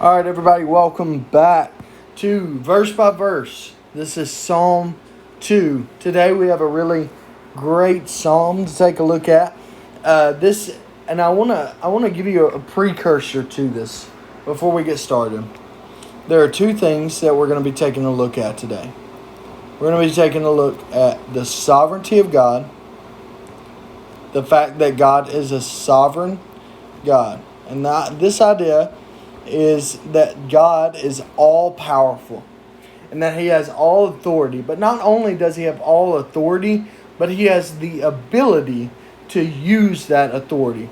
All right, everybody, welcome back to Verse by Verse. This is Psalm 2. Today we have a really great psalm to take a look at. I want to give you a precursor to this before we get started. There are two things that we're going to be taking a look at today. We're going to be taking a look at the sovereignty of God, the fact that God is a sovereign God, and this idea is that God is all powerful and that He has all authority. But not only does He have all authority, but He has the ability to use that authority.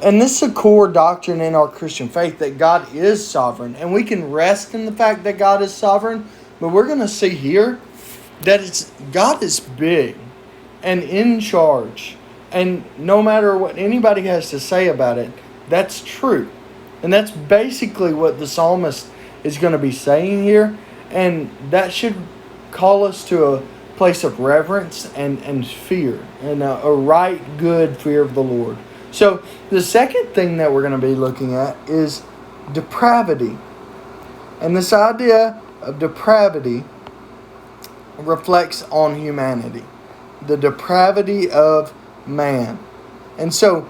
And this is a core doctrine in our Christian faith, that God is sovereign. And we can rest in the fact that God is sovereign. But we're going to see here that God is big and in charge. And no matter what anybody has to say about it, that's true. And that's basically what the psalmist is going to be saying here. And that should call us to a place of reverence and fear. And a right, good fear of the Lord. So the second thing that we're going to be looking at is depravity. And this idea of depravity reflects on humanity. The depravity of man. And so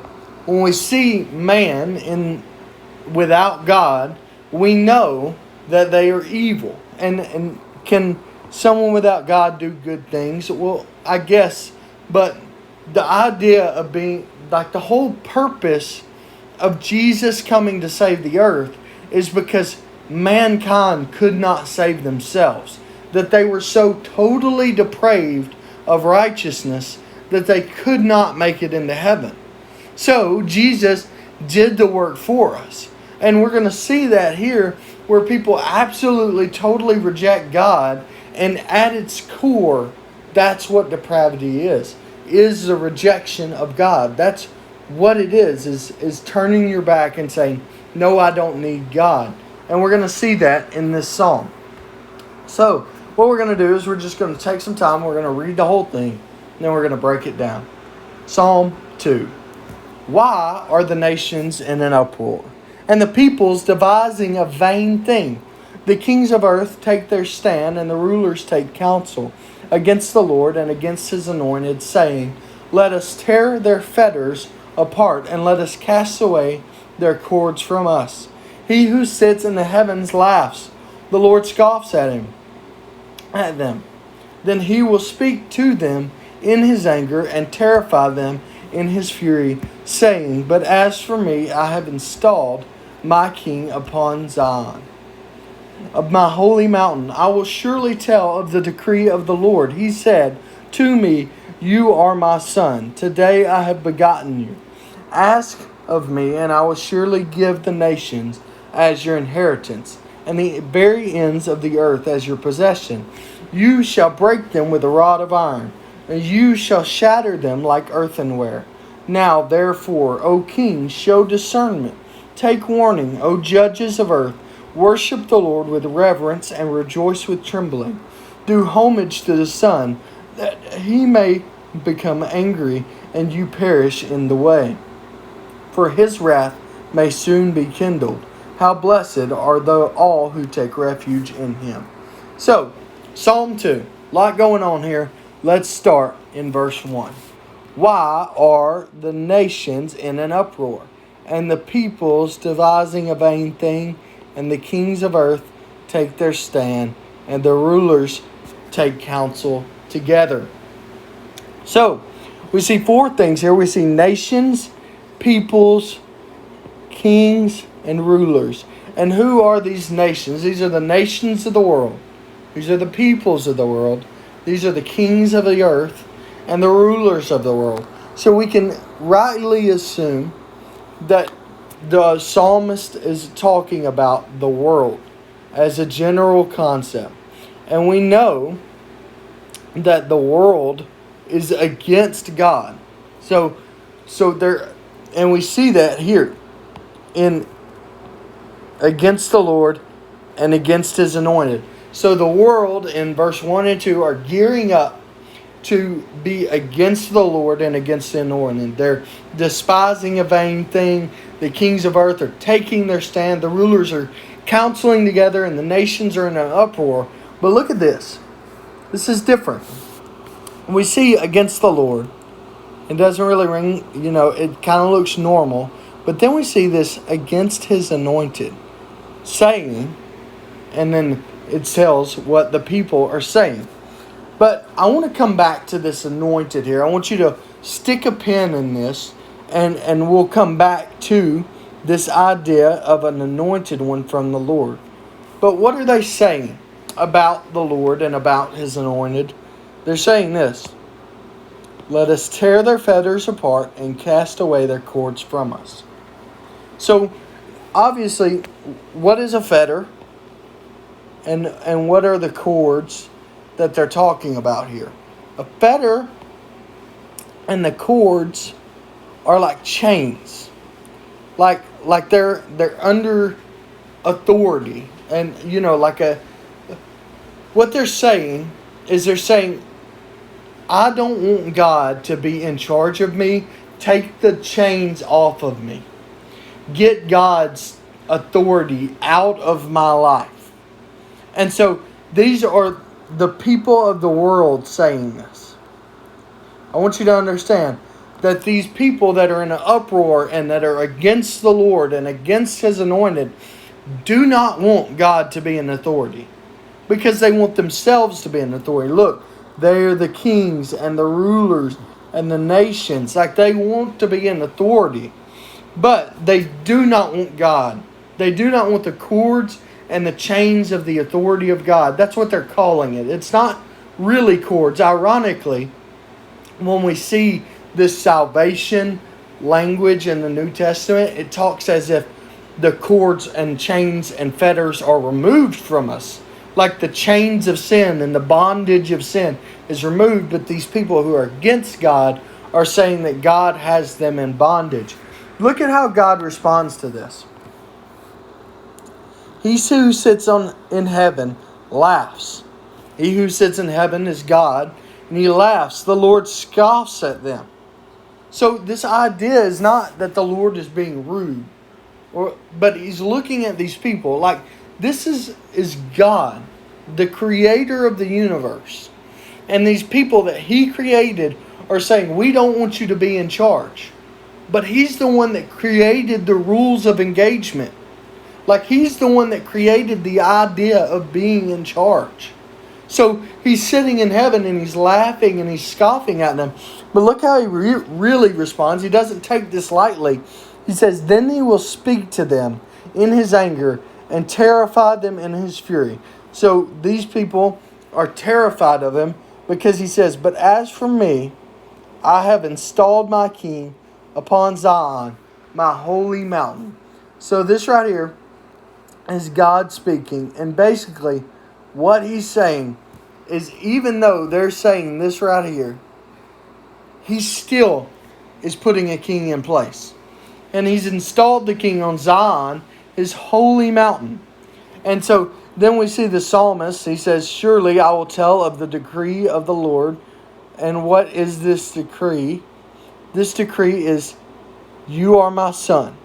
when we see man without God, we know that they are evil. And can someone without God do good things? Well, I guess. But the idea of being, like, the whole purpose of Jesus coming to save the earth is because mankind could not save themselves. That they were so totally depraved of righteousness that they could not make it into heaven. So Jesus did the work for us. And we're going to see that here, where people absolutely, totally reject God. And at its core, that's what depravity is the rejection of God. That's what it is turning your back and saying, no, I don't need God. And we're going to see that in this psalm. So what we're going to do is we're just going to take some time. We're going to read the whole thing. And then we're going to break it down. Psalm 2. Why are the nations in an uproar, and the peoples devising a vain thing? The kings of earth take their stand, and the rulers take counsel against the Lord and against His anointed, saying, let us tear their fetters apart, and let us cast away their cords from us. He who sits in the heavens laughs. The Lord scoffs at them. Then He will speak to them in His anger and terrify them in His fury, saying, but as for me, I have installed my king upon Zion, of my holy mountain. I will surely tell of the decree of the Lord. He said to me, you are my son. Today I have begotten you. Ask of me, and I will surely give the nations as your inheritance, and the very ends of the earth as your possession. You shall break them with a rod of iron, and you shall shatter them like earthenware. Now, therefore, O kings, show discernment. Take warning, O judges of earth. Worship the Lord with reverence and rejoice with trembling. Do homage to the Son, that He may become angry and you perish in the way. For His wrath may soon be kindled. How blessed are all who take refuge in Him. So, Psalm 2. A lot going on here. Let's start in verse 1. Why are the nations in an uproar, and the peoples devising a vain thing, and the kings of earth take their stand, and the rulers take counsel together? So, we see four things here. We see nations, peoples, kings, and rulers. And who are these nations? These are the nations of the world. These are the peoples of the world. These are the kings of the earth and the rulers of the world. So we can rightly assume that the psalmist is talking about the world as a general concept. And we know that the world is against God. So there, and we see that here in against the Lord and against His anointed. So the world in verse 1 and 2 are gearing up to be against the Lord and against the anointed. They're despising a vain thing. The kings of earth are taking their stand. The rulers are counseling together, and the nations are in an uproar. But look at this. This is different. We see against the Lord. It doesn't really ring, it kind of looks normal. But then we see this against his anointed, saying, and then it tells what the people are saying. But I want to come back to this anointed here. I want you to stick a pin in this, and we'll come back to this idea of an anointed one from the Lord. But what are they saying about the Lord and about his anointed? They're saying this: let us tear their fetters apart and cast away their cords from us. So, obviously, what is a fetter? And what are the cords that they're talking about here? A fetter and the cords are like chains. Like they're under authority. And what they're saying is they're saying, I don't want God to be in charge of me. Take the chains off of me. Get God's authority out of my life. And so these are the people of the world saying this. I want you to understand that these people that are in an uproar and that are against the Lord and against his anointed do not want God to be in authority, because they want themselves to be in authority. Look, they are the kings and the rulers and the nations. Like, they want to be in authority, but they do not want God. They do not want the cords and the chains of the authority of God. That's what they're calling it. It's not really cords. Ironically, when we see this salvation language in the New Testament, it talks as if the cords and chains and fetters are removed from us. Like the chains of sin and the bondage of sin is removed. But these people who are against God are saying that God has them in bondage. Look at how God responds to this. He who sits in heaven laughs. He who sits in heaven is God, and he laughs. The Lord scoffs at them. So this idea is not that the Lord is being rude, but he's looking at these people like this is God, the creator of the universe. And these people that he created are saying, we don't want you to be in charge. But he's the one that created the rules of engagement. Like, he's the one that created the idea of being in charge. So he's sitting in heaven and he's laughing and he's scoffing at them. But look how he really responds. He doesn't take this lightly. He says, then he will speak to them in his anger and terrify them in his fury. So these people are terrified of him because he says, but as for me, I have installed my king upon Zion, my holy mountain. So this right here is God speaking. And basically, what he's saying is, even though they're saying this right here, he still is putting a king in place. And he's installed the king on Zion, his holy mountain. And so then we see the psalmist. He says, surely I will tell of the decree of the Lord. And what is this decree? This decree is, you are my son.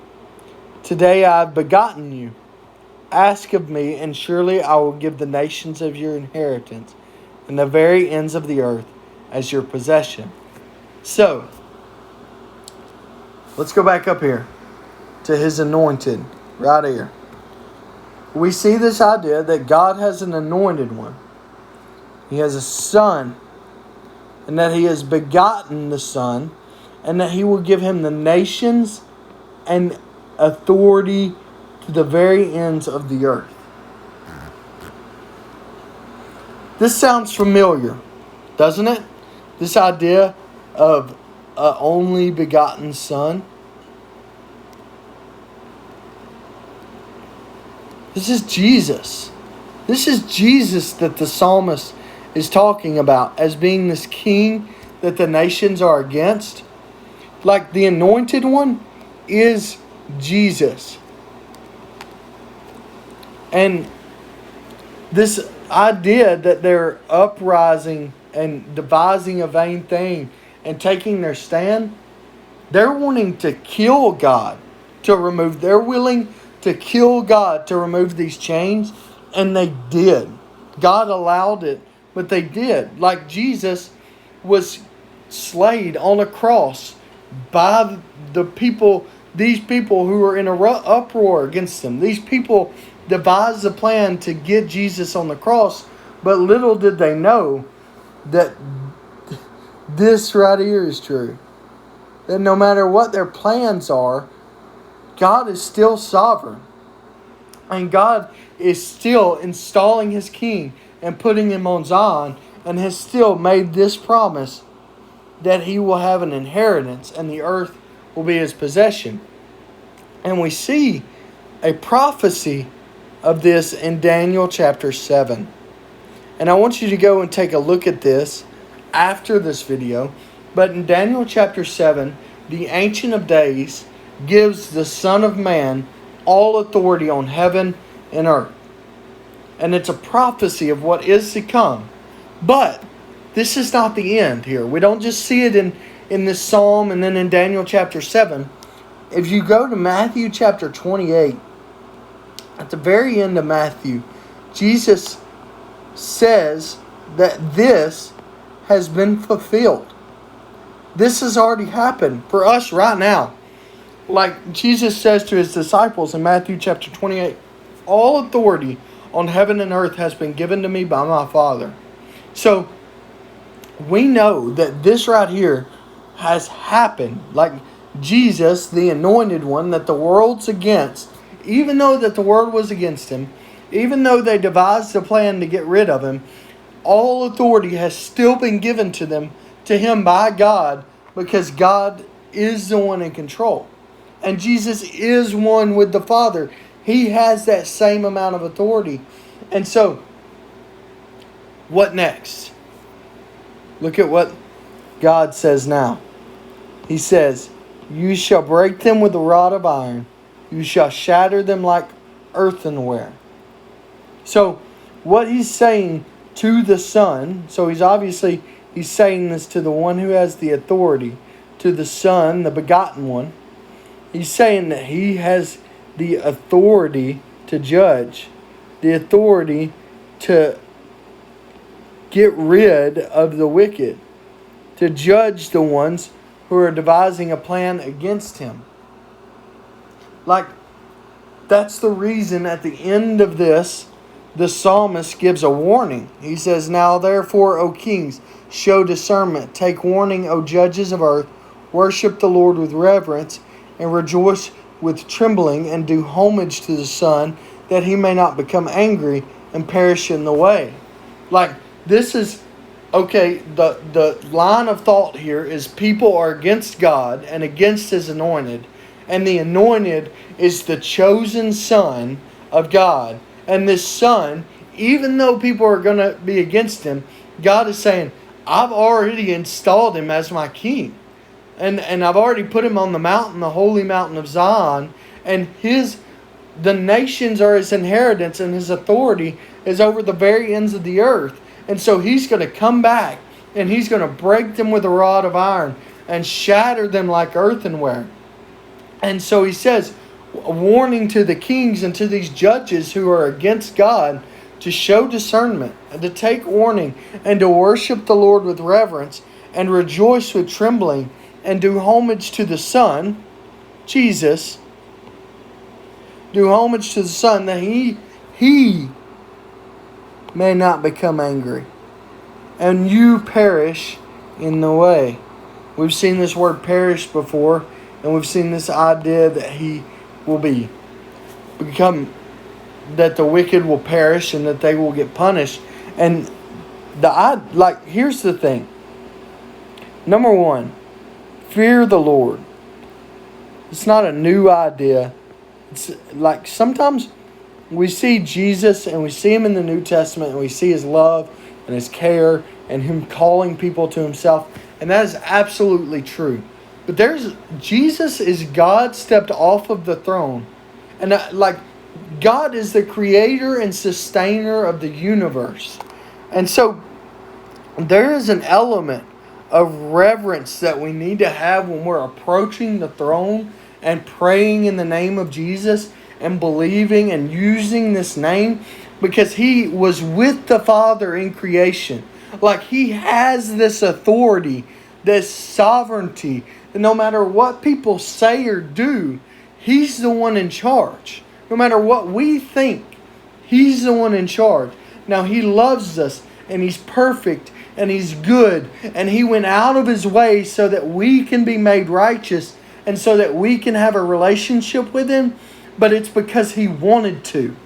Today I have begotten you. Ask of me, and surely I will give the nations of your inheritance and the very ends of the earth as your possession. So, let's go back up here to his anointed, right here. We see this idea that God has an anointed one. He has a son, and that he has begotten the son, and that he will give him the nations and authority to the very ends of the earth. This sounds familiar, doesn't it? This idea of an only begotten son. This is Jesus. This is Jesus that the psalmist is talking about as being this king that the nations are against. Like, the anointed one is Jesus. And this idea that they're uprising and devising a vain thing and taking their stand, they're wanting to kill God they're willing to kill God to remove these chains, and they did. God allowed it, but they did. Like Jesus was slayed on a cross by these people who were in a uproar against him. These people devised a plan to get Jesus on the cross, but little did they know that this right here is true. That no matter what their plans are, God is still sovereign. And God is still installing His king and putting him on Zion, and has still made this promise that He will have an inheritance and the earth will be His possession. And we see a prophecy of this in Daniel chapter 7. And I want you to go and take a look at this after this video. But in Daniel chapter 7, the Ancient of Days gives the Son of Man all authority on heaven and earth. And it's a prophecy of what is to come. But this is not the end here. We don't just see it in this psalm and then in Daniel chapter 7. If you go to Matthew chapter 28, at the very end of Matthew, Jesus says that this has been fulfilled. This has already happened for us right now. Like Jesus says to His disciples in Matthew chapter 28, all authority on heaven and earth has been given to me by my Father. So we know that this right here has happened. Like Jesus, the anointed one that the world's against, even though that the world was against Him, even though they devised a plan to get rid of Him, all authority has still been given to Him by God, because God is the one in control. And Jesus is one with the Father. He has that same amount of authority. And so, what next? Look at what God says now. He says, you shall break them with a rod of iron. You shall shatter them like earthenware. So, what He's saying to the Son, so He's saying this to the one who has the authority, to the Son, the begotten one. He's saying that He has the authority to judge, the authority to get rid of the wicked, to judge the ones who are devising a plan against Him. Like, that's the reason at the end of this, the psalmist gives a warning. He says, now therefore, O kings, show discernment. Take warning, O judges of earth. Worship the Lord with reverence, and rejoice with trembling, and do homage to the Son, that He may not become angry and perish in the way. Like, this is, okay, the line of thought here is people are against God and against His anointed. And the anointed is the chosen Son of God. And this Son, even though people are going to be against Him, God is saying, I've already installed Him as my King. And I've already put Him on the mountain, the holy mountain of Zion. And the nations are His inheritance, and His authority is over the very ends of the earth. And so He's going to come back, and He's going to break them with a rod of iron and shatter them like earthenware. And so He says, a warning to the kings and to these judges who are against God, to show discernment and to take warning and to worship the Lord with reverence and rejoice with trembling and do homage to the Son, Jesus. Do homage to the Son, that He may not become angry and you perish in the way. We've seen this word perish before, and we've seen this idea that He will become, that the wicked will perish and that they will get punished. And here's the thing. Number one, fear the Lord. It's not a new idea. It's like sometimes we see Jesus and we see Him in the New Testament, and we see His love and His care and Him calling people to Himself. And that is absolutely true. But Jesus is God stepped off of the throne. And God is the creator and sustainer of the universe. And so there is an element of reverence that we need to have when we're approaching the throne and praying in the name of Jesus and believing and using this name, because He was with the Father in creation. Like, He has this authority, this sovereignty, that no matter what people say or do, He's the one in charge. No matter what we think, He's the one in charge. Now, He loves us, and He's perfect, and He's good, and He went out of His way so that we can be made righteous and so that we can have a relationship with Him. But it's because He wanted to.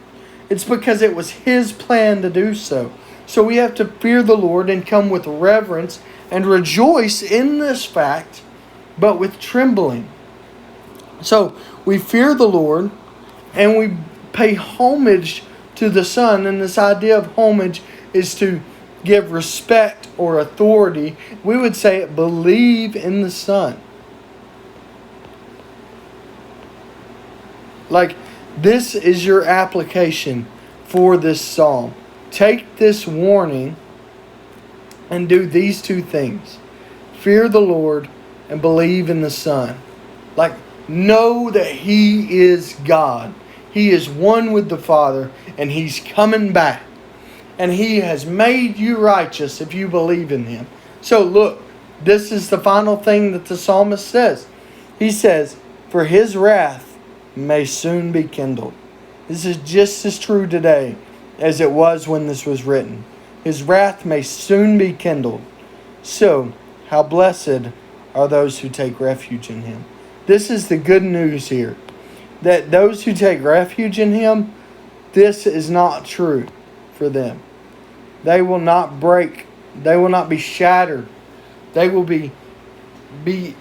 It's because it was His plan to do so. So we have to fear the Lord and come with reverence and rejoice in this fact, but with trembling. So we fear the Lord and we pay homage to the Son. And this idea of homage is to give respect or authority. We would say it, believe in the Son. Like, this is your application for this psalm. Take this warning and do these two things. Fear the Lord and believe in the Son. Like, know that He is God. He is one with the Father, and He's coming back. And He has made you righteous if you believe in Him. So look, this is the final thing that the psalmist says. He says, for His wrath may soon be kindled. This is just as true today as it was when this was written. His wrath may soon be kindled. So, how blessed are those who take refuge in Him. This is the good news here. That those who take refuge in Him, this is not true for them. They will not break. They will not be shattered. They will be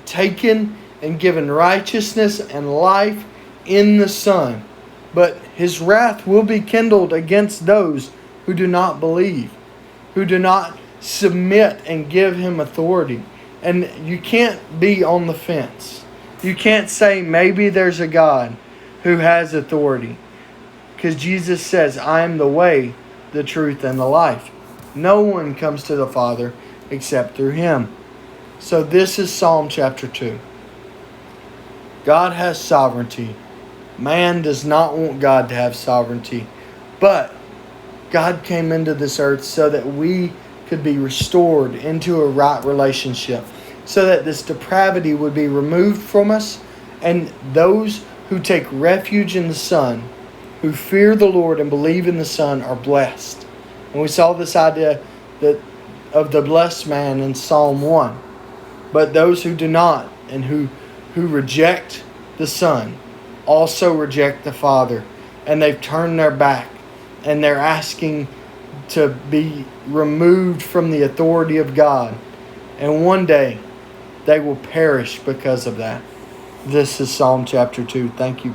taken and given righteousness and life in the Son. But His wrath will be kindled against those who do not believe, who do not submit and give Him authority. And you can't be on the fence. You can't say maybe there's a God who has authority. Because Jesus says, I am the way, the truth, and the life. No one comes to the Father except through Him. So this is Psalm chapter 2. God has sovereignty. Man does not want God to have sovereignty. But God came into this earth so that we could be restored into a right relationship. So that this depravity would be removed from us. And those who take refuge in the Son, who fear the Lord and believe in the Son, are blessed. And we saw this idea of the blessed man in Psalm 1. But those who do not and who reject the Son also reject the Father. And they've turned their back. And they're asking to be removed from the authority of God. And one day they will perish because of that. This is Psalm chapter 2. Thank you for